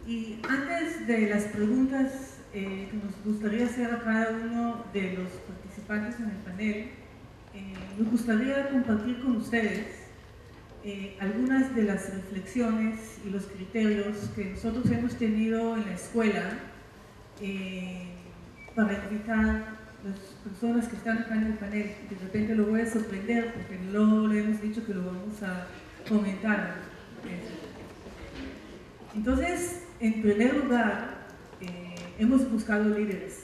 Y antes de las preguntas que nos gustaría hacer a cada uno de los participantes en el panel, me gustaría compartir con ustedes algunas de las reflexiones y los criterios que nosotros hemos tenido en la escuela para invitar a las personas que están acá en el panel. De repente lo voy a sorprender porque no le hemos dicho que lo vamos a comentar. Entonces, en primer lugar, hemos buscado líderes.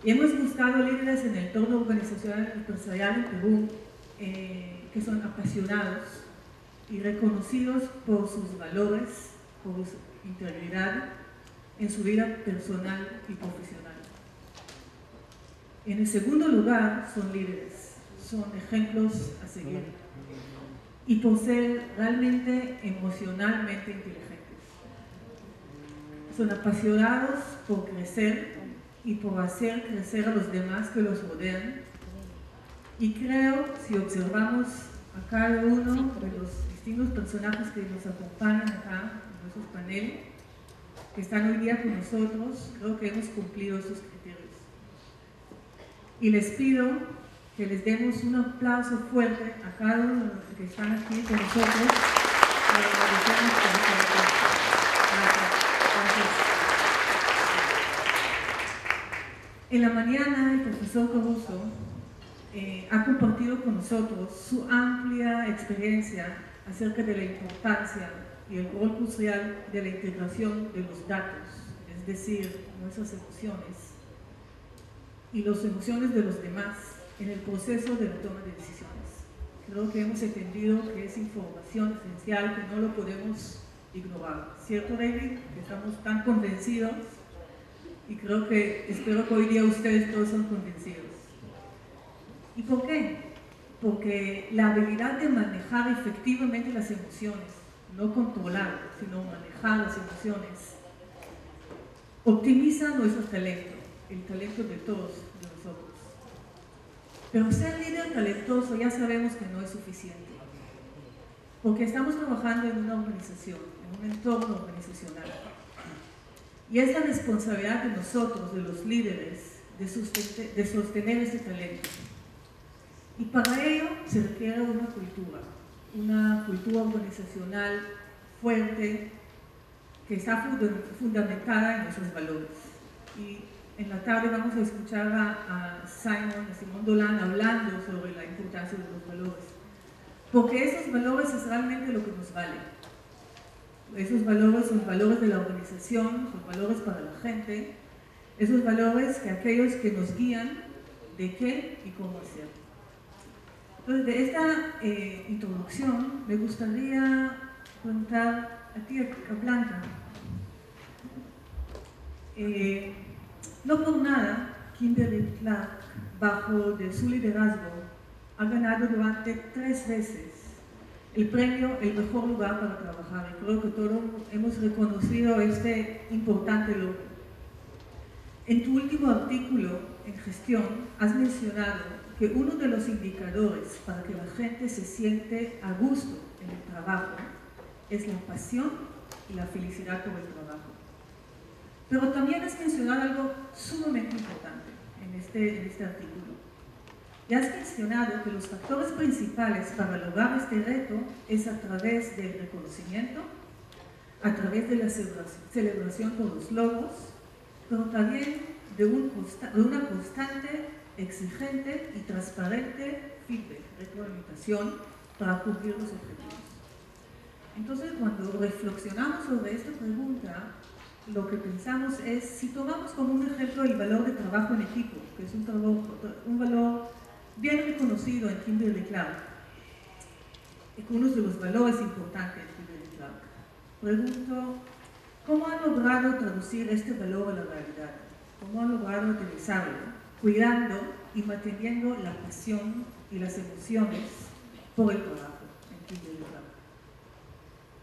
Y hemos buscado líderes en el entorno organizacional y empresarial en Perú que son apasionados y reconocidos por sus valores, por su integridad en su vida personal y profesional. En el segundo lugar, son líderes, son ejemplos a seguir y por ser realmente emocionalmente inteligentes. Son apasionados por crecer y por hacer crecer a los demás que los rodean. Y creo, si observamos a cada uno de los distintos personajes que nos acompañan acá en nuestro panel, que están hoy día con nosotros, creo que hemos cumplido esos criterios. Y les pido que les demos un aplauso fuerte a cada uno de los que están aquí con nosotros. En la mañana, el profesor Caruso ha compartido con nosotros su amplia experiencia acerca de la importancia y el rol crucial de la integración de los datos, es decir, nuestras emociones y las emociones de los demás en el proceso de la toma de decisiones. Creo que hemos entendido que es información esencial que no lo podemos ignorar. ¿Cierto, David? Que estamos tan convencidos y espero que hoy día ustedes todos son convencidos. ¿Y por qué? Porque la habilidad de manejar efectivamente las emociones, no controlar, sino manejar las emociones, optimiza nuestro talento, el talento de todos de nosotros. Pero ser líder talentoso ya sabemos que no es suficiente, porque estamos trabajando en una organización, en un entorno organizacional. Y es la responsabilidad de nosotros, de los líderes, de sostener este talento. Y para ello se requiere una cultura organizacional fuerte que está fundamentada en nuestros valores. Y en la tarde vamos a escuchar a Simón Dolan hablando sobre la importancia de los valores. Porque esos valores es realmente lo que nos vale. Esos valores son valores de la organización, son valores para la gente, esos valores que aquellos que nos guían de qué y cómo hacer. Entonces, de esta introducción me gustaría preguntar a ti, a Blanca. No por nada, Kimberly Clark, bajo de su liderazgo, ha ganado durante 3 veces el premio El Mejor Lugar para Trabajar. Y creo que todos hemos reconocido este importante logro. En tu último artículo en Gestión has mencionado que uno de los indicadores para que la gente se siente a gusto en el trabajo es la pasión y la felicidad por el trabajo. Pero también has mencionado algo sumamente importante en este artículo. Y has mencionado que los factores principales para lograr este reto es a través del reconocimiento, a través de la celebración por los logros, pero también de una constante, exigente y transparente feedback, retroalimentación para cumplir los objetivos. Entonces, cuando reflexionamos sobre esta pregunta, lo que pensamos es, si tomamos como un ejemplo el valor de trabajo en equipo, que es un valor bien reconocido en Kimberly Clark, uno de los valores importantes de Kimberly Clark. Pregunto, ¿cómo han logrado traducir este valor a la realidad? ¿Cómo han logrado utilizarlo, cuidando y manteniendo la pasión y las emociones por el trabajo en Kimberly Clark?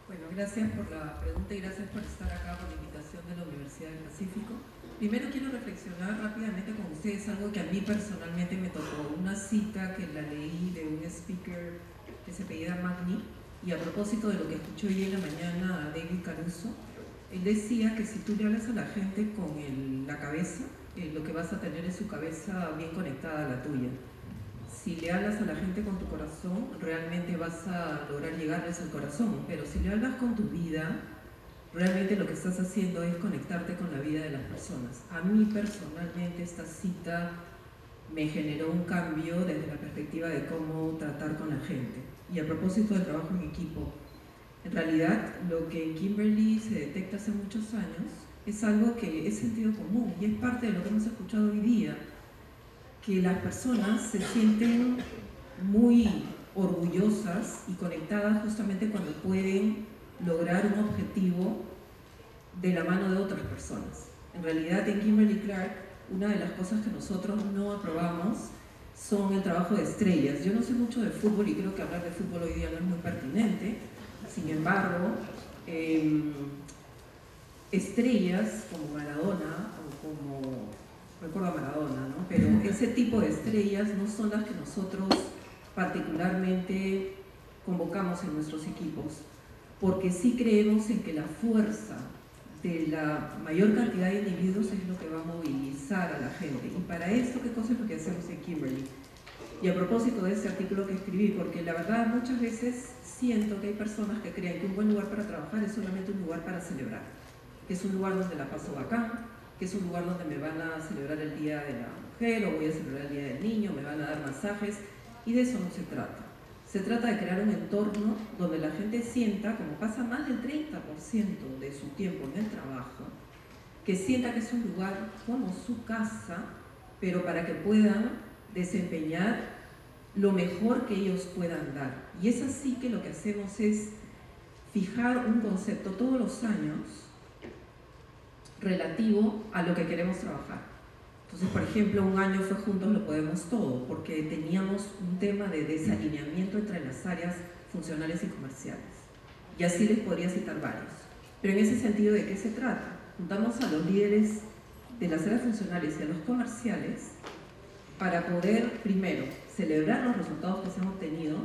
Bueno, gracias por la pregunta y gracias por estar acá, por la invitación de la Universidad del Pacífico. Primero quiero reflexionar rápidamente con ustedes algo que a mí personalmente me tocó, una cita que la leí de un speaker que se apellida Magni, y a propósito de lo que escuché hoy en la mañana a David Caruso, Él decía que si tú le hablas a la gente con la cabeza, lo que vas a tener es su cabeza bien conectada a la tuya. Si le hablas a la gente con tu corazón, realmente vas a lograr llegarles al corazón, pero si le hablas con tu vida, realmente lo que estás haciendo es conectarte con la vida de las personas. A mí personalmente esta cita me generó un cambio desde la perspectiva de cómo tratar con la gente. Y a propósito del trabajo en equipo, en realidad lo que en Kimberly se detecta hace muchos años es algo que es sentido común y es parte de lo que hemos escuchado hoy día, que las personas se sienten muy orgullosas y conectadas justamente cuando pueden lograr un objetivo de la mano de otras personas. En realidad en Kimberly Clark, una de las cosas que nosotros no aprobamos son el trabajo de estrellas. Yo no sé mucho de fútbol y creo que hablar de fútbol hoy día no es muy pertinente. Sin embargo, estrellas como Maradona o como, recuerdo a Maradona, ¿no? Pero ese tipo de estrellas no son las que nosotros particularmente convocamos en nuestros equipos, porque sí creemos en que la fuerza de la mayor cantidad de individuos es lo que va a movilizar a la gente. Y para esto, ¿qué cosa es lo que hacemos en Kimberly? Y a propósito de este artículo que escribí, porque la verdad muchas veces siento que hay personas que creen que un buen lugar para trabajar es solamente un lugar para celebrar, que es un lugar donde la paso bacán, que es un lugar donde me van a celebrar el Día de la Mujer o voy a celebrar el Día del Niño, me van a dar masajes, y de eso no se trata. Se trata de crear un entorno donde la gente sienta, como pasa más del 30% de su tiempo en el trabajo, que sienta que es un lugar como su casa, pero para que puedan desempeñar lo mejor que ellos puedan dar. Y es así que lo que hacemos es fijar un concepto todos los años relativo a lo que queremos trabajar. Entonces, por ejemplo, un año fue Juntos lo Podemos Todo, porque teníamos un tema de desalineamiento entre las áreas funcionales y comerciales. Y así les podría citar varios. Pero en ese sentido, ¿de qué se trata? Juntamos a los líderes de las áreas funcionales y a los comerciales para poder, primero, celebrar los resultados que se han obtenido,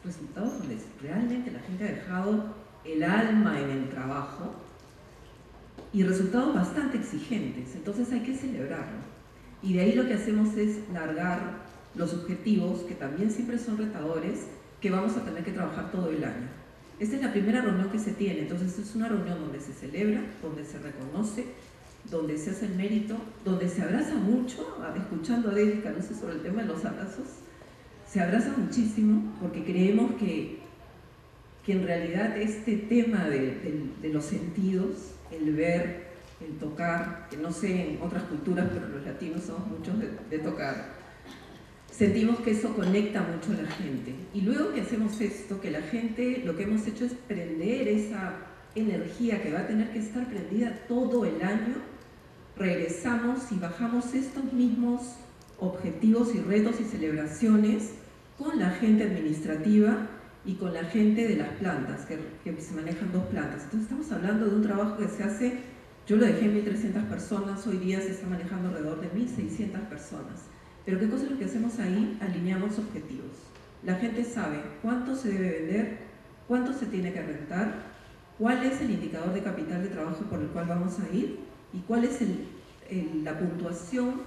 resultados donde realmente la gente ha dejado el alma en el trabajo, y resultados bastante exigentes, entonces hay que celebrarlo. Y de ahí lo que hacemos es largar los objetivos, que también siempre son retadores, que vamos a tener que trabajar todo el año. Esta es la primera reunión que se tiene, entonces es una reunión donde se celebra, donde se reconoce, donde se hace el mérito, donde se abraza mucho, escuchando a David Caruso sobre el tema de los abrazos, se abraza muchísimo porque creemos que en realidad este tema de los sentidos, el ver, el tocar, que no sé en otras culturas, pero los latinos somos muchos de tocar, sentimos que eso conecta mucho a la gente. Y luego que hacemos esto, que la gente, lo que hemos hecho es prender esa energía que va a tener que estar prendida todo el año, regresamos y bajamos estos mismos objetivos y retos y celebraciones con la gente administrativa y con la gente de las plantas, que se manejan 2 plantas. Entonces estamos hablando de un trabajo que se hace, yo lo dejé en 1.300 personas, hoy día se está manejando alrededor de 1.600 personas. Pero ¿qué cosa es lo que hacemos ahí? Alineamos objetivos. La gente sabe cuánto se debe vender, cuánto se tiene que rentar, cuál es el indicador de capital de trabajo por el cual vamos a ir y cuál es la puntuación,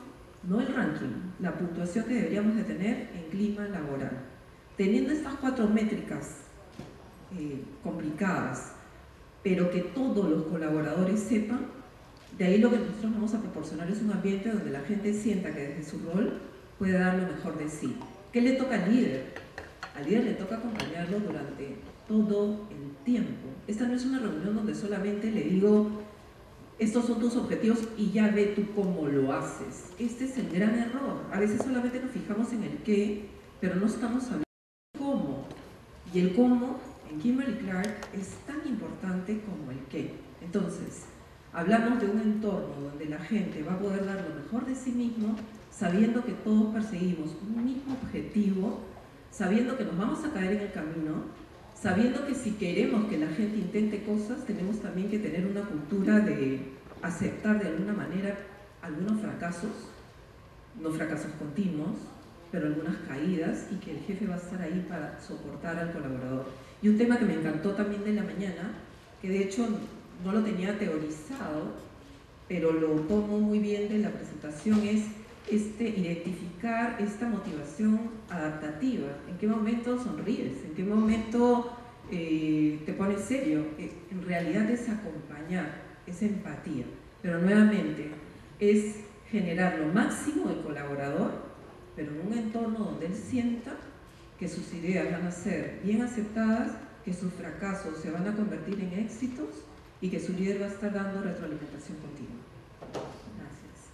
no el ranking, la puntuación que deberíamos de tener en clima laboral. Teniendo estas 4 métricas complicadas, pero que todos los colaboradores sepan, de ahí lo que nosotros vamos a proporcionar es un ambiente donde la gente sienta que desde su rol puede dar lo mejor de sí. ¿Qué le toca al líder? Al líder le toca acompañarlo durante todo el tiempo. Esta no es una reunión donde solamente le digo, estos son tus objetivos y ya ve tú cómo lo haces. Este es el gran error. A veces solamente nos fijamos en el qué, pero no estamos hablando de cómo. Y el cómo en Kimberly Clark es tan importante como el qué. Entonces, hablamos de un entorno donde la gente va a poder dar lo mejor de sí mismo, sabiendo que todos perseguimos un mismo objetivo, sabiendo que nos vamos a caer en el camino, sabiendo que si queremos que la gente intente cosas, tenemos también que tener una cultura de aceptar de alguna manera algunos fracasos, no fracasos continuos, pero algunas caídas, y que el jefe va a estar ahí para soportar al colaborador. Y un tema que me encantó también de la mañana, que de hecho no lo tenía teorizado, pero lo tomo muy bien de la presentación, es identificar esta motivación adaptativa. ¿En qué momento sonríes? ¿En qué momento te pones serio? En realidad es acompañar, es empatía, pero nuevamente es generar lo máximo del colaborador, pero en un entorno donde él sienta que sus ideas van a ser bien aceptadas, que sus fracasos se van a convertir en éxitos y que su líder va a estar dando retroalimentación continua. Gracias.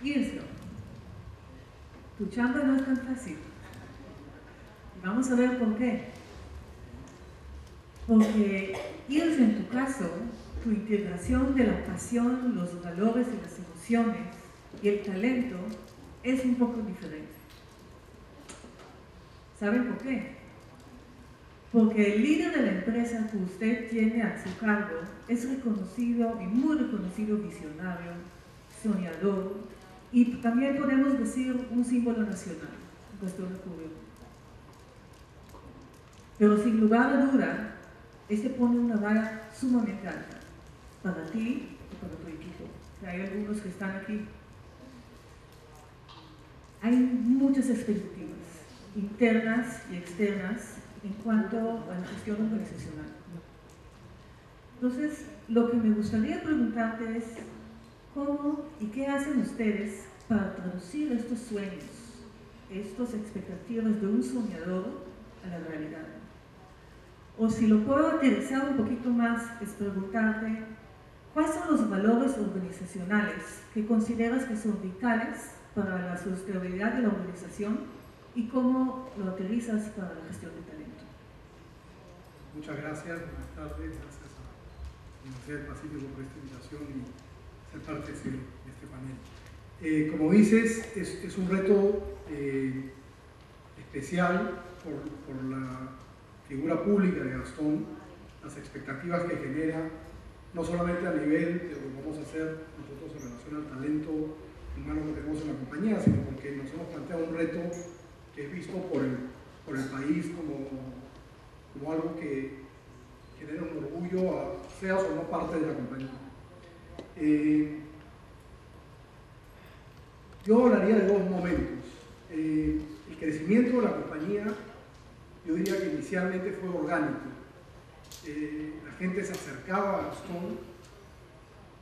Ilse, tu chamba no es tan fácil. Vamos a ver por qué. Porque, Ilse, en tu caso, tu integración de la pasión, los valores y las emociones y el talento es un poco diferente. ¿Saben por qué? Porque el líder de la empresa que usted tiene a su cargo es reconocido y muy reconocido visionario, soñador y también podemos decir un símbolo nacional, Gastón Rubio. Pero sin lugar a duda, este pone una vara sumamente alta para ti y para tu equipo. Hay algunos que están aquí. Hay muchas expectativas internas y externas en cuanto a la gestión organizacional. Entonces, lo que me gustaría preguntarte es ¿cómo y qué hacen ustedes para traducir estos sueños, estas expectativas de un soñador a la realidad? O si lo puedo aterrizar un poquito más, es preguntarte ¿cuáles son los valores organizacionales que consideras que son vitales para la sostenibilidad de la organización y cómo lo aterrizas para la gestión de talento? Muchas gracias, buenas tardes, gracias a la Universidad del Pacífico por esta invitación y ser parte de este panel. Como dices, es un reto especial por la figura pública de Gastón, las expectativas que genera, no solamente a nivel de lo que vamos a hacer nosotros en relación al talento humano que tenemos en la compañía, sino porque nos hemos planteado un reto que es visto por el país como algo que genera un orgullo, seas o no parte de la compañía. Yo hablaría de dos momentos. El crecimiento de la compañía, yo diría que inicialmente fue orgánico. La gente se acercaba a Gastón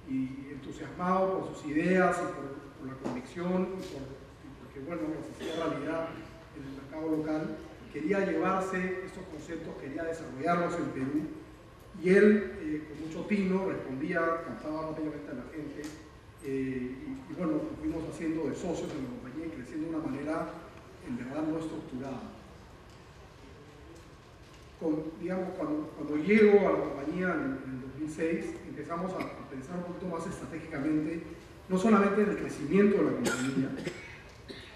y entusiasmado por sus ideas y por la convicción y porque bueno, las hacía realidad en el mercado local. Quería llevarse estos conceptos, quería desarrollarlos en Perú y él con mucho tino respondía, captaba rápidamente a la gente y bueno, nos fuimos haciendo de socios en la compañía y creciendo de una manera en verdad no estructurada. Digamos, cuando llego a la compañía en el 2006 empezamos a pensar un poquito más estratégicamente, no solamente en el crecimiento de la compañía,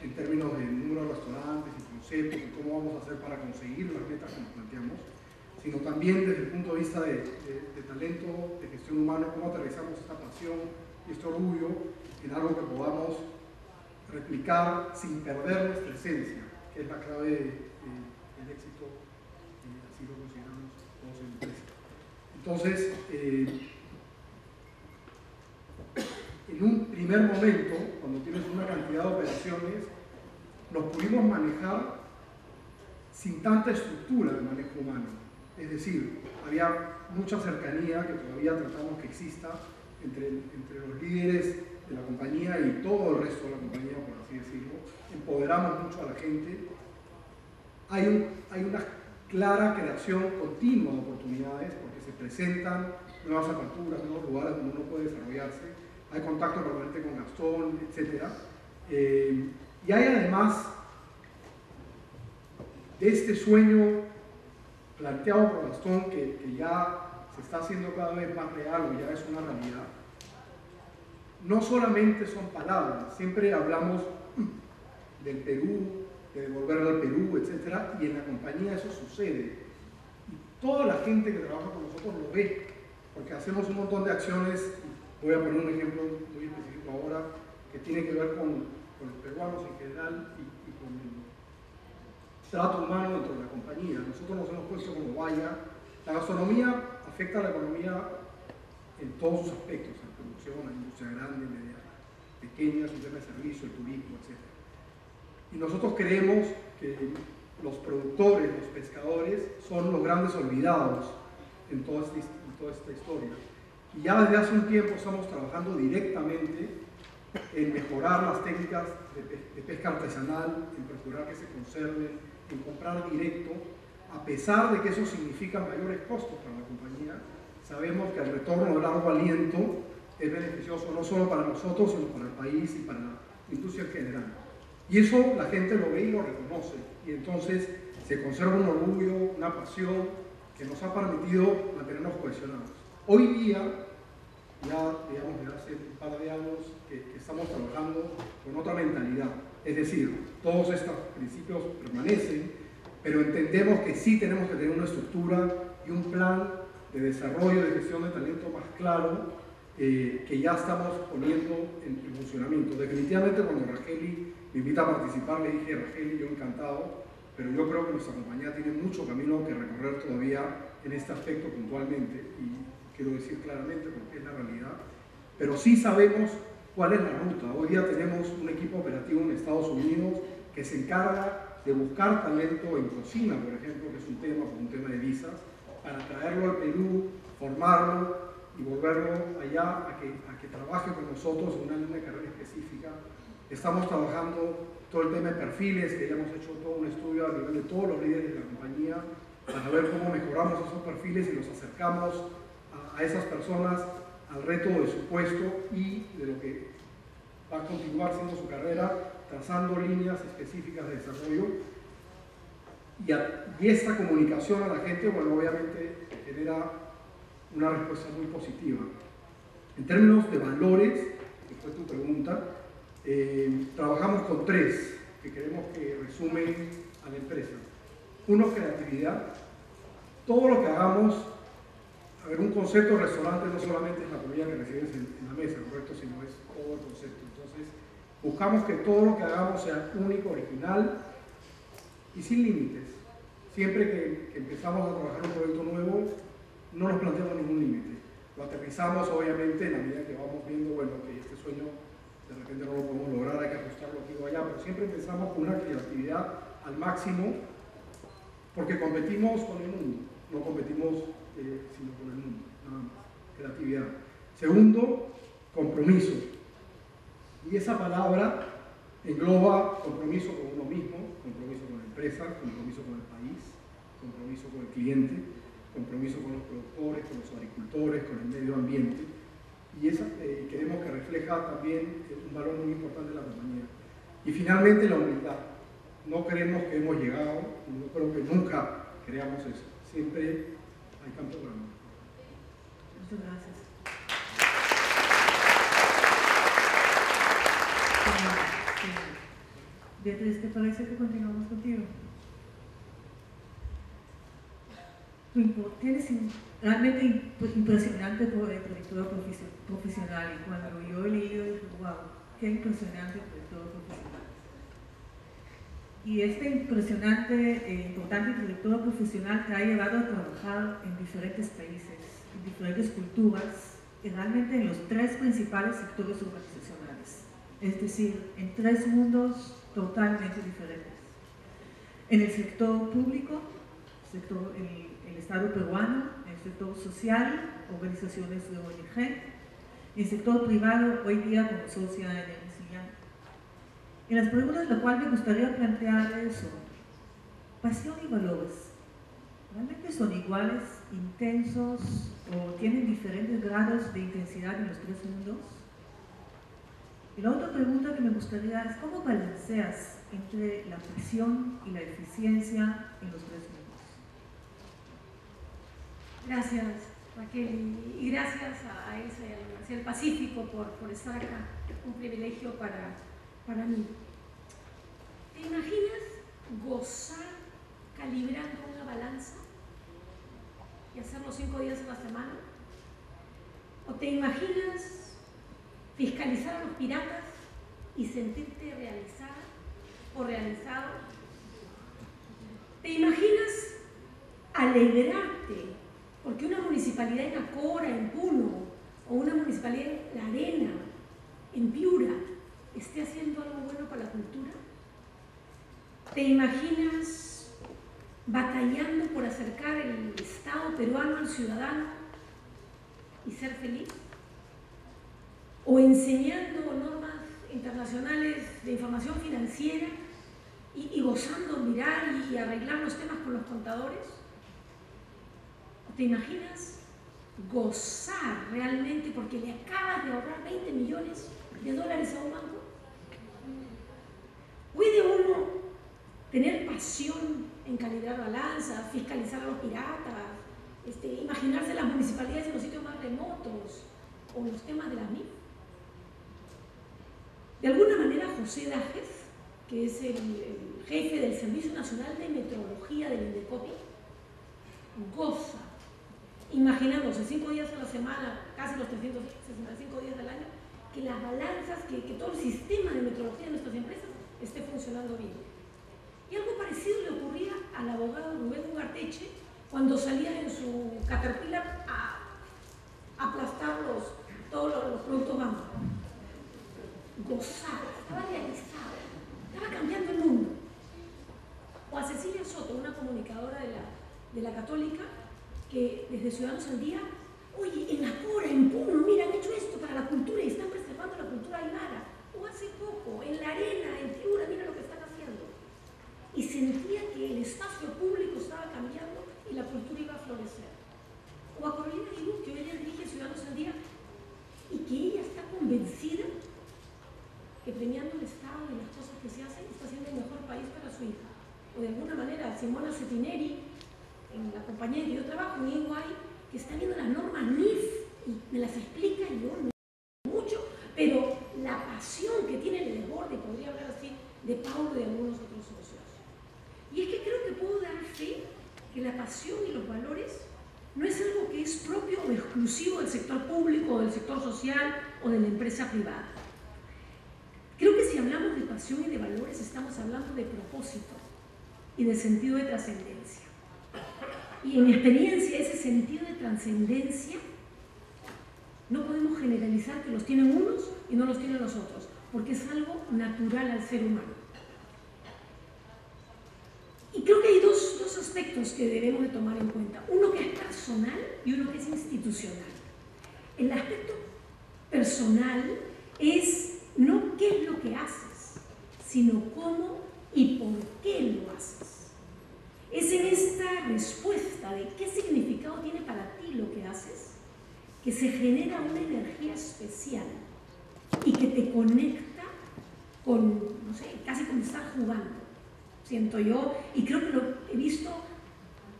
en términos de número de restaurantes y conceptos y cómo vamos a hacer para conseguir las metas que nos planteamos, sino también desde el punto de vista de talento, de gestión humana, cómo aterrizamos esta pasión y este orgullo en algo que podamos replicar sin perder nuestra esencia, que es la clave del éxito, así lo consideramos todos en la empresa. Entonces, en un primer momento, cuando tienes una cantidad de operaciones, nos pudimos manejar sin tanta estructura de manejo humano. Es decir, había mucha cercanía que todavía tratamos que exista entre los líderes de la compañía y todo el resto de la compañía, por así decirlo. Empoderamos mucho a la gente. Hay una clara creación continua de oportunidades porque se presentan nuevas aperturas, nuevos lugares donde uno puede desarrollarse. Hay contacto permanente con Gastón, etc. Y hay además de este sueño planteado por Gastón que ya se está haciendo cada vez más real o ya es una realidad. No solamente son palabras, siempre hablamos del Perú, de devolverlo al Perú, etc. Y en la compañía eso sucede. Y toda la gente que trabaja con nosotros lo ve, porque hacemos un montón de acciones. Voy a poner un ejemplo muy específico ahora que tiene que ver con los peruanos en general y trato humano dentro de la compañía. Nosotros nos hemos puesto como valla. La gastronomía afecta a la economía en todos sus aspectos, la producción, la industria grande, media, pequeña, su tema de servicio, el turismo, etc. Y nosotros creemos que los productores, los pescadores, son los grandes olvidados en toda esta historia. Y ya desde hace un tiempo estamos trabajando directamente en mejorar las técnicas de pesca artesanal, en procurar que se conserven, en comprar directo, a pesar de que eso significa mayores costos para la compañía. Sabemos que el retorno de largo aliento es beneficioso no solo para nosotros, sino para el país y para la industria en general. Y eso la gente lo ve y lo reconoce, y entonces se conserva un orgullo, una pasión que nos ha permitido mantenernos cohesionados. Hoy día, ya digamos desde hace un par de años que estamos trabajando con otra mentalidad, es decir, todos estos principios permanecen, pero entendemos que sí tenemos que tener una estructura y un plan de desarrollo, de gestión de talento más claro, que ya estamos poniendo en funcionamiento. Definitivamente cuando Rajeli me invita a participar, le dije: Rajeli, yo encantado, pero yo creo que nuestra compañía tiene mucho camino que recorrer todavía en este aspecto puntualmente, y quiero decir claramente porque es la realidad, pero sí sabemos cuál es la ruta. Hoy día tenemos un equipo operativo en Estados Unidos que se encarga de buscar talento en cocina, por ejemplo, que es un tema de visas, para traerlo al Perú, formarlo y volverlo allá a que trabaje con nosotros en una línea de carrera específica. Estamos trabajando todo el tema de perfiles, que ya hemos hecho todo un estudio a nivel de todos los líderes de la compañía para ver cómo mejoramos esos perfiles y los acercamos a esas personas al reto de su puesto y de lo que va a continuar siendo su carrera, trazando líneas específicas de desarrollo. Y esta comunicación a la gente, bueno, obviamente genera una respuesta muy positiva. En términos de valores, que fue tu pregunta, trabajamos con 3 que queremos que resumen a la empresa. Uno, creatividad. Todo lo que hagamos, a ver, un concepto de restaurante no solamente es la comida que recibes en la mesa, ¿correcto? Sino es todo el concepto. Entonces, buscamos que todo lo que hagamos sea único, original y sin límites. Siempre que empezamos a trabajar un proyecto nuevo, no nos planteamos ningún límite. Lo aterrizamos, obviamente, en la medida que vamos viendo, bueno, que este sueño de repente no lo podemos lograr, hay que ajustarlo aquí o allá, pero siempre empezamos con una creatividad al máximo, porque competimos con el mundo, no competimos sino con el mundo, nada más. Creatividad. Segundo, compromiso. Y esa palabra engloba compromiso con uno mismo, compromiso con la empresa, compromiso con el país, compromiso con el cliente, compromiso con los productores, con los agricultores, con el medio ambiente. Y esa creemos que refleja también un valor muy importante de la compañía. Y finalmente, la humildad. No creemos que hemos llegado, no creo que nunca creamos eso. Siempre hay campo para nosotros. Muchas gracias. Beatriz, ¿te parece que continuamos contigo? Tienes realmente impresionante trayectoria profesional, y cuando yo he leído dije: wow, qué impresionante trayectoria profesional. Y esta impresionante e importante trayectoria profesional te ha llevado a trabajar en diferentes países, en diferentes culturas, y realmente en los 3 principales sectores organizacionales, es decir, en 3 mundos totalmente diferentes. En el sector público, el Estado peruano, en el sector social, organizaciones de ONG, en el sector privado, hoy día como socia en Ernst & Young. Y las preguntas las cuales me gustaría plantearles son: pasión y valores, ¿realmente son iguales, intensos, o tienen diferentes grados de intensidad en los 3 mundos? Y la otra pregunta que me gustaría es: ¿cómo balanceas entre la pasión y la eficiencia en los 3 mundos? Gracias, Raquel, y gracias a ELSA y a la Universidad del Pacífico por estar acá. Un privilegio para mí. ¿Te imaginas gozar calibrando una balanza y hacerlo 5 días a la semana? ¿O te imaginas fiscalizar a los piratas y sentirte realizada o realizado? ¿Te imaginas alegrarte porque una municipalidad en Acora, en Puno, o una municipalidad en La Arena, en Piura, esté haciendo algo bueno para la cultura? ¿Te imaginas batallando por acercar el Estado peruano al ciudadano y ser feliz? ¿O enseñando normas internacionales de información financiera y gozando mirar y arreglar los temas con los contadores? ¿O te imaginas gozar realmente porque le acabas de ahorrar $20 millones a un banco? ¿Puede uno tener pasión en calibrar balanzas, fiscalizar a los piratas, imaginarse las municipalidades en los sitios más remotos o los temas de la MIF? De alguna manera, José Dajes, que es el jefe del Servicio Nacional de Metrología del INDECOPI, goza, imaginándose 5 días a la semana, casi los 365 días del año, que las balanzas, que todo el sistema de metrología de nuestras empresas esté funcionando bien. Y algo parecido le ocurría al abogado Rubén Ugarteche cuando salía en su Caterpillar a aplastar todos los productos bancos. Gozaba, estaba realizado, estaba cambiando el mundo. O a Cecilia Soto, una comunicadora de la Católica, que desde Ciudadanos al Día, oye, en Acora, en Puno, mira, han hecho esto para la cultura y están preservando la cultura aymara. O hace poco, en La Arena, en Piura, mira lo que están haciendo. Y sentía que el espacio público estaba cambiando y la cultura iba a florecer. O a Carolina Guibú, que hoy ella dirige Ciudadanos al Día, y que ella está convencida que premiando el Estado y las cosas que se hacen está siendo el mejor país para su hija. O de alguna manera, Simona Cetineri, en la compañía en que yo trabajo, en EY, que está viendo las normas NIF y me las explica y yo no mucho, pero la pasión que tiene el desborde, podría hablar así, de Paulo y de algunos otros socios. Y es que creo que puedo dar fe que la pasión y los valores no es algo que es propio o exclusivo del sector público, o del sector social o de la empresa privada. Creo que si hablamos de pasión y de valores estamos hablando de propósito y de sentido de trascendencia. Y en mi experiencia, ese sentido de trascendencia no podemos generalizar que los tienen unos y no los tienen los otros, porque es algo natural al ser humano. Y creo que hay dos aspectos que debemos de tomar en cuenta. Uno que es personal y uno que es institucional. El aspecto personal es no qué es lo que haces, sino cómo y por qué lo haces. Es en esta respuesta de qué significado tiene para ti lo que haces que se genera una energía especial y que te conecta con, no sé, casi como estar jugando, siento yo, y creo que lo he visto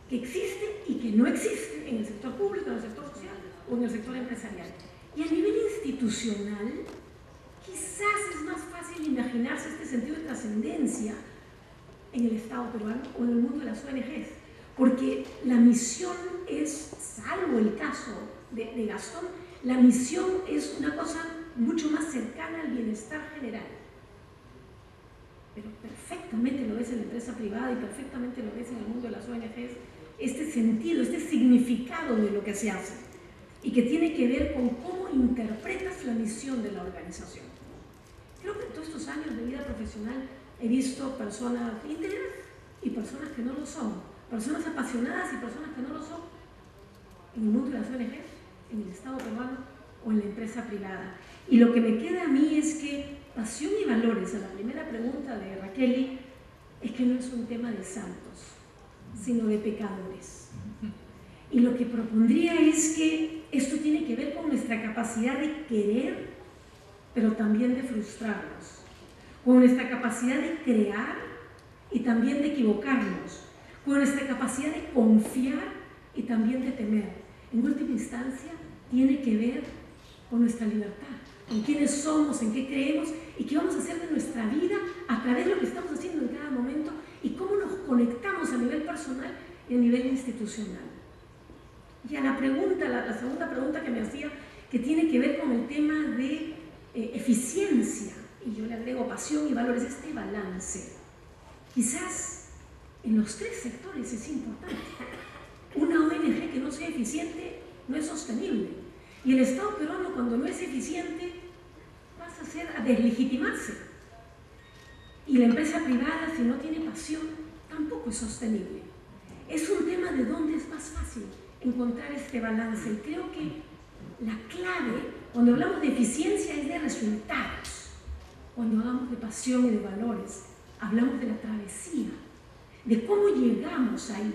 que existe y que no existe en el sector público, en el sector social o en el sector empresarial. Y a nivel institucional, quizás es más fácil imaginarse este sentido de trascendencia en el Estado peruano o en el mundo de las ONGs, porque la misión es, salvo el caso de Gastón, la misión es una cosa mucho más cercana al bienestar general. Pero perfectamente lo ves en la empresa privada y perfectamente lo ves en el mundo de las ONGs, este sentido, este significado de lo que se hace y que tiene que ver con cómo interpretas la misión de la organización. Creo que en todos estos años de vida profesional he visto personas íntegras y personas que no lo son, personas apasionadas y personas que no lo son en el mundo de las ONGs, en el Estado peruano o en la empresa privada. Y lo que me queda a mí es que pasión y valores, a la primera pregunta de Raquel, es que no es un tema de santos, sino de pecadores. Y lo que propondría es que esto tiene que ver con nuestra capacidad de querer, pero también de frustrarnos, con nuestra capacidad de crear y también de equivocarnos, con nuestra capacidad de confiar y también de temer. En última instancia, tiene que ver con nuestra libertad, con quiénes somos, en qué creemos y qué vamos a hacer de nuestra vida a través de lo que estamos haciendo en cada momento y cómo nos conectamos a nivel personal y a nivel institucional. Y a la pregunta, la segunda pregunta que me hacía, que tiene que ver con el tema de eficiencia, y yo le agrego pasión y valores, este balance. Quizás En los tres sectores es importante. Una ONG que no sea eficiente no es sostenible. Y el Estado peruano, cuando no es eficiente, pasa a deslegitimarse. Y la empresa privada, si no tiene pasión, tampoco es sostenible. Es un tema de dónde es más fácil encontrar este balance. Y creo que la clave, cuando hablamos de eficiencia, es de resultados. Cuando hablamos de pasión y de valores, hablamos de la travesía, de cómo llegamos ahí,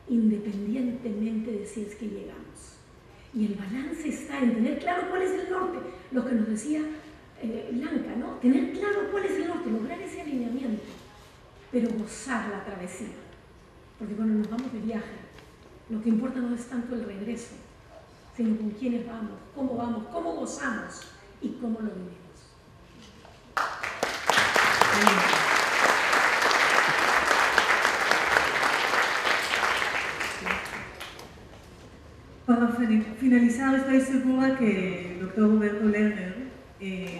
independientemente de si es que llegamos. Y el balance está en tener claro cuál es el norte, lo que nos decía Blanca, ¿no? Tener claro cuál es el norte, lograr ese alineamiento, pero gozar la travesía. Porque cuando nos vamos de viaje, lo que importa no es tanto el regreso, sino con quiénes vamos, cómo gozamos y cómo lo vivimos. Para finalizar, estoy segura que el doctor Roberto Lerner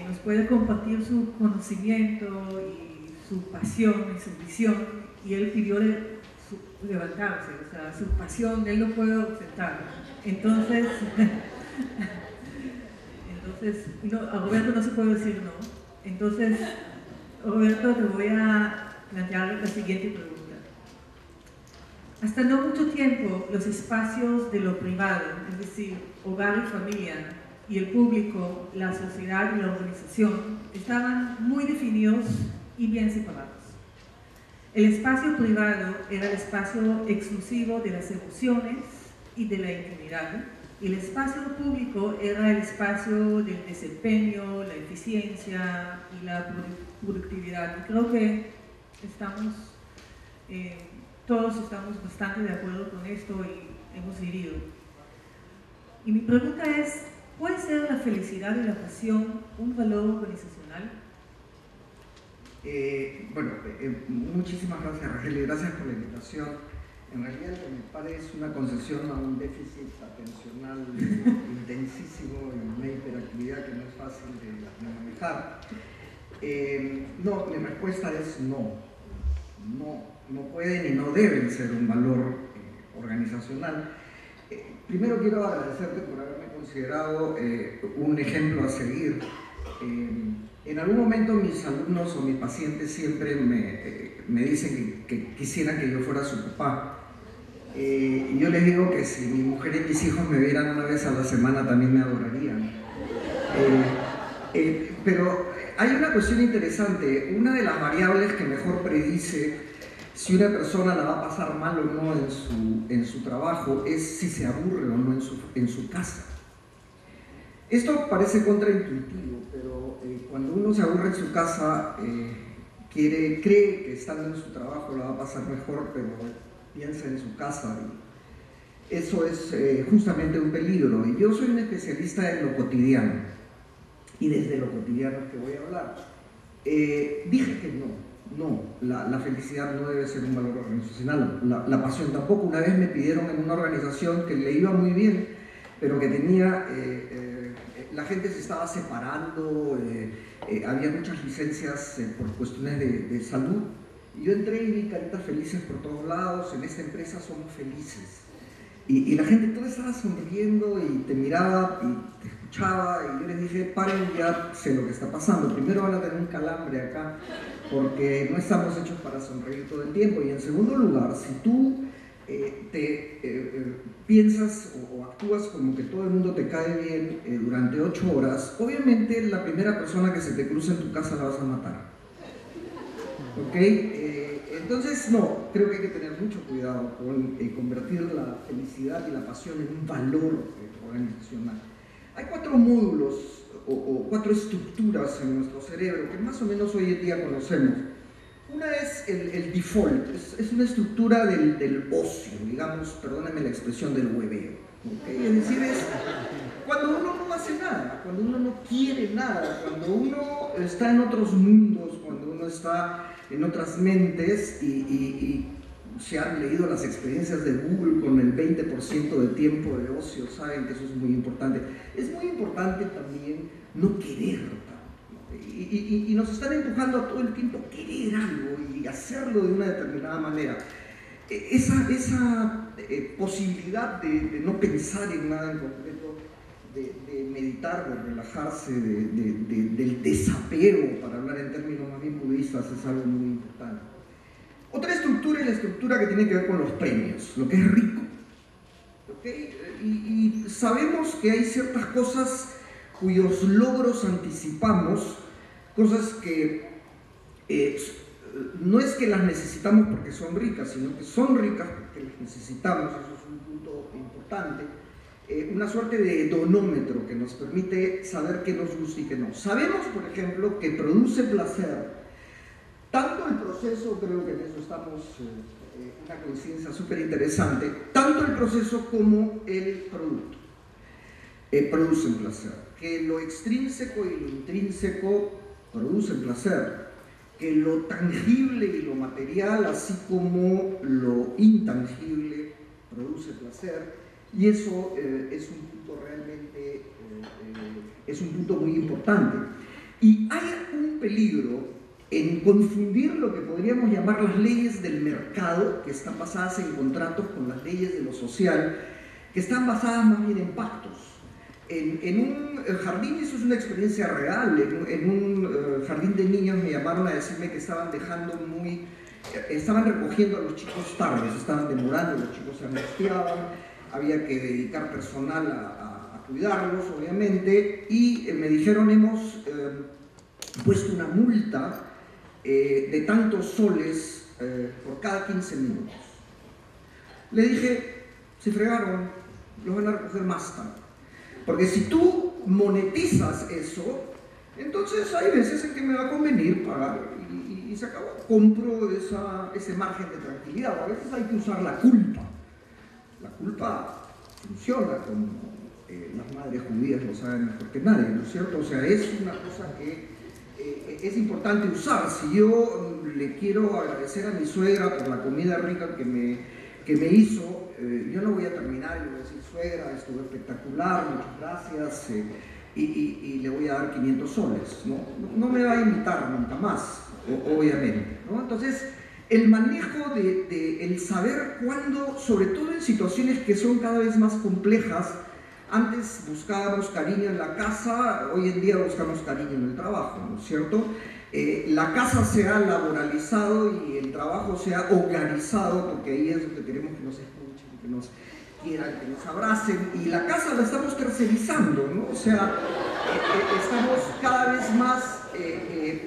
nos puede compartir su conocimiento y su pasión y su visión, y él pidió levantarse, o sea, su pasión, él no puede sentar. Entonces no, a Roberto no se puede decir no. Entonces, Roberto, te voy a plantear la siguiente pregunta. Hasta no mucho tiempo, los espacios de lo privado, es decir, hogar y familia, y el público, la sociedad y la organización, estaban muy definidos y bien separados. El espacio privado era el espacio exclusivo de las emociones y de la intimidad, y el espacio público era el espacio del desempeño, la eficiencia y la productividad. Y creo que todos estamos bastante de acuerdo con esto y hemos vivido. Y mi pregunta es, ¿puede ser la felicidad y la pasión un valor organizacional? Bueno, muchísimas gracias, Rangel, y gracias por la invitación. En realidad lo que me parece una concesión a un déficit atencional intensísimo y una hiperactividad que no es fácil de manejar. No, mi respuesta es no. No pueden y no deben ser un valor organizacional. Primero quiero agradecerte por haberme considerado un ejemplo a seguir. En algún momento mis alumnos o mis pacientes siempre me dicen que quisieran que yo fuera su papá. Y yo les digo que si mi mujer y mis hijos me vieran una vez a la semana también me adorarían. Pero hay una cuestión interesante. Una de las variables que mejor predice si una persona la va a pasar mal o no en su trabajo es si se aburre o no en su casa. Esto parece contraintuitivo, pero cuando uno se aburre en su casa, cree que estando en su trabajo la va a pasar mejor, pero piensa en su casa. Y eso es justamente un peligro. Y yo soy un especialista en lo cotidiano. Y desde lo cotidiano es que voy a hablar. Dije que no, la felicidad no debe ser un valor organizacional, la pasión tampoco. Una vez me pidieron en una organización que le iba muy bien, pero que tenía, la gente se estaba separando, había muchas licencias por cuestiones de salud. Y yo entré y vi caritas felices por todos lados. En esta empresa somos felices. Y la gente toda estaba sonriendo y te miraba y te escuchaba, y yo les dije, paren ya, sé lo que está pasando. Primero van a tener un calambre acá, porque no estamos hechos para sonreír todo el tiempo. Y en segundo lugar, si tú piensas o actúas como que todo el mundo te cae bien durante 8 horas, obviamente la primera persona que se te cruza en tu casa la vas a matar. ¿Ok? Entonces, no, creo que hay que tener mucho cuidado con convertir la felicidad y la pasión en un valor organizacional. Hay 4 módulos o 4 estructuras en nuestro cerebro que más o menos hoy en día conocemos. Una es el default, es una estructura del ocio, digamos, perdónenme la expresión, del hueveo. ¿Okay? Es decir, es cuando uno no hace nada, cuando uno no quiere nada, cuando uno está en otros mundos, cuando uno está en otras mentes y se han leído las experiencias de Google con el 20% de tiempo de ocio, saben que eso es muy importante. Es muy importante también no querer tanto. Y nos están empujando a todo el tiempo querer algo y hacerlo de una determinada manera. Esa posibilidad de no pensar en nada en concreto, de meditar, de relajarse, del desapego, para hablar en términos más bien budistas, es algo muy importante. Otra estructura es la estructura que tiene que ver con los premios, lo que es rico. ¿Okay? Y sabemos que hay ciertas cosas cuyos logros anticipamos, cosas que no es que las necesitamos porque son ricas, sino que son ricas porque las necesitamos, eso es un punto importante. Una suerte de donómetro que nos permite saber qué nos gusta y qué no. Sabemos, por ejemplo, que produce placer tanto el proceso, creo que en eso estamos, una coincidencia súper interesante, tanto el proceso como el producto producen placer, que lo extrínseco y lo intrínseco producen placer, que lo tangible y lo material, así como lo intangible, produce placer. Y eso es un punto realmente, es un punto muy importante. Y hay un peligro en confundir lo que podríamos llamar las leyes del mercado, que están basadas en contratos, con las leyes de lo social, que están basadas más bien en pactos. En un jardín, eso es una experiencia real, en un jardín de niños me llamaron a decirme que estaban estaban recogiendo a los chicos tarde, se estaban demorando, los chicos se angustiaban, había que dedicar personal a cuidarlos, obviamente, y me dijeron, hemos puesto una multa de tantos soles por cada 15 minutos. Le dije, se fregaron, los van a recoger más tarde. Porque si tú monetizas eso, entonces hay veces en que me va a convenir pagar y se acabó. Compro ese margen de tranquilidad. A veces hay que usar la culpa. La culpa funciona, como las madres judías lo saben mejor que nadie, ¿no es cierto? O sea, es una cosa que es importante usar. Si yo le quiero agradecer a mi suegra por la comida rica que me hizo, yo no voy a terminar y le voy a decir, suegra, estuvo espectacular, muchas gracias, y le voy a dar 500 soles, ¿no? No me va a invitar nunca más, obviamente, ¿no? Entonces, el manejo el saber cuándo, sobre todo en situaciones que son cada vez más complejas, antes buscábamos cariño en la casa, hoy en día buscamos cariño en el trabajo, ¿no es cierto? La casa se ha laboralizado y el trabajo se ha hogarizado, porque ahí es donde queremos que nos escuchen, que nos quieran, que nos abracen, y la casa la estamos tercerizando, ¿no? O sea, estamos cada vez más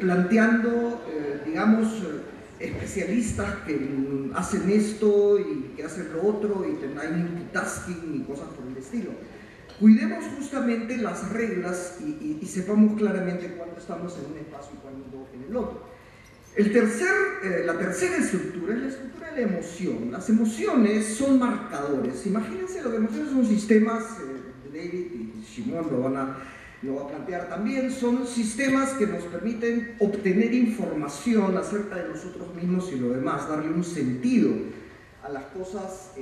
planteando, digamos, especialistas que hacen esto y que hacen lo otro, y hay multitasking y cosas por el estilo. Cuidemos justamente las reglas y sepamos claramente cuándo estamos en un espacio y cuándo en el otro. La tercera estructura es la estructura de la emoción. Las emociones son marcadores. Imagínense, las emociones son sistemas, David y Shimon lo va a plantear también, son sistemas que nos permiten obtener información acerca de nosotros mismos y lo demás, darle un sentido a las cosas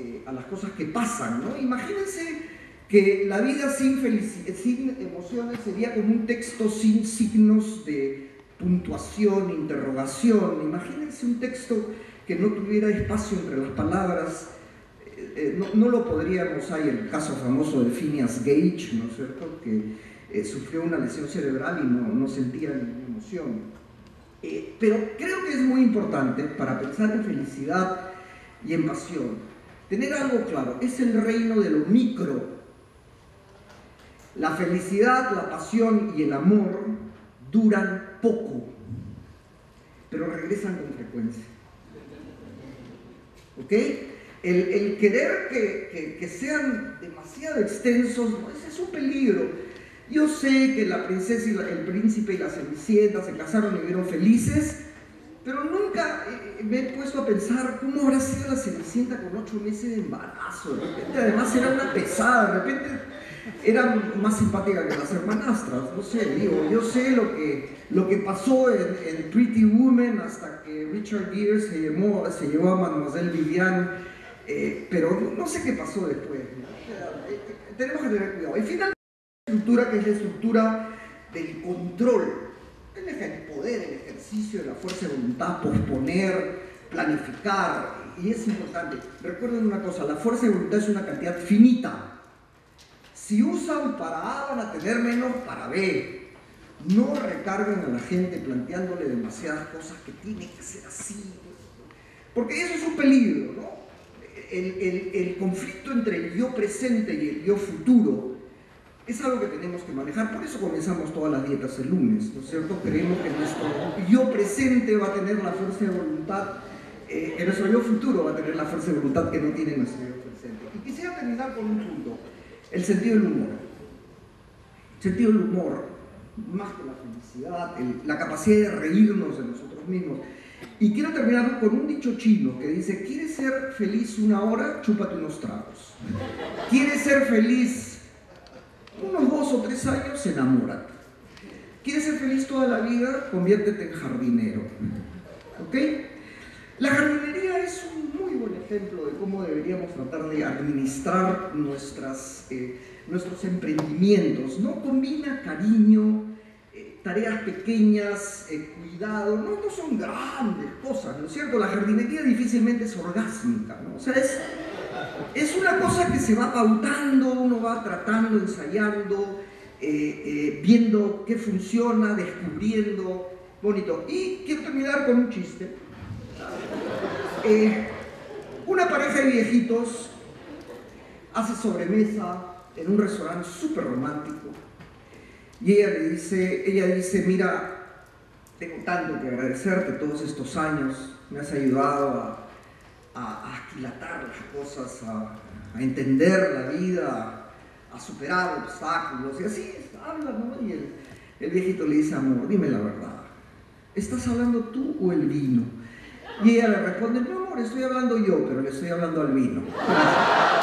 que pasan, ¿no? Imagínense que la vida sin emociones sería como un texto sin signos de puntuación, interrogación. Imagínense un texto que no tuviera espacio entre las palabras. No lo podríamos. Hay el caso famoso de Phineas Gage, ¿no es cierto?, que sufrió una lesión cerebral y no sentía ninguna emoción. Pero creo que es muy importante para pensar en felicidad y en pasión tener algo claro: es el reino de lo micro. La felicidad, la pasión y el amor duran poco, pero regresan con frecuencia. ¿Ok? El querer que sean demasiado extensos, ¿no? Ese es un peligro. Yo sé que la princesa y el príncipe y la cenicienta se casaron y vivieron felices, pero nunca me he puesto a pensar cómo habrá sido la cenicienta con 8 meses de embarazo. De repente, además, era una pesada, de repente era más simpática que las hermanastras, no sé, digo, yo sé lo que pasó en Pretty Woman hasta que Richard Gere se llevó a Mademoiselle Viviane, pero no sé qué pasó después, ¿no? Tenemos que tener cuidado. Y finalmente, la estructura, que es la estructura del control. el poder, el ejercicio de la fuerza de voluntad, posponer, planificar, y es importante. Recuerden una cosa, la fuerza de voluntad es una cantidad finita. Si usan para A van a tener menos para B. No recarguen a la gente planteándole demasiadas cosas que tiene que ser así, porque eso es un peligro, ¿no? El conflicto entre el yo presente y el yo futuro es algo que tenemos que manejar. Por eso comenzamos todas las dietas el lunes, ¿no es cierto? Creemos que nuestro yo presente va a tener la fuerza de voluntad, que nuestro yo futuro va a tener la fuerza de voluntad que no tiene nuestro yo presente. Y quisiera terminar con un punto, el sentido del humor. El sentido del humor, más que la felicidad, la capacidad de reírnos de nosotros mismos. Y quiero terminar con un dicho chino que dice: ¿quieres ser feliz una hora? Chúpate unos tragos. ¿Quieres ser feliz unos 2 o 3 años? Enamórate. ¿Quieres ser feliz toda la vida? Conviértete en jardinero. ¿Ok? La jardinería es un muy buen ejemplo de cómo deberíamos tratar de administrar nuestros emprendimientos, ¿no? Combina cariño, tareas pequeñas, cuidado, no son grandes cosas, ¿no es cierto? La jardinería difícilmente es orgásmica, ¿no? O sea, es una cosa que se va pautando, uno va tratando, ensayando, viendo qué funciona, descubriendo, bonito. Y quiero terminar con un chiste. Una pareja de viejitos hace sobremesa en un restaurante súper romántico y ella dice: mira, tengo tanto que agradecerte todos estos años, me has ayudado a aquilatar las cosas, a entender la vida, a superar obstáculos, y así habla, ¿no? Y el viejito le dice: amor, dime la verdad, ¿estás hablando tú o el vino? Y ella le responde: no, amor, estoy hablando yo, pero le estoy hablando al vino. Gracias.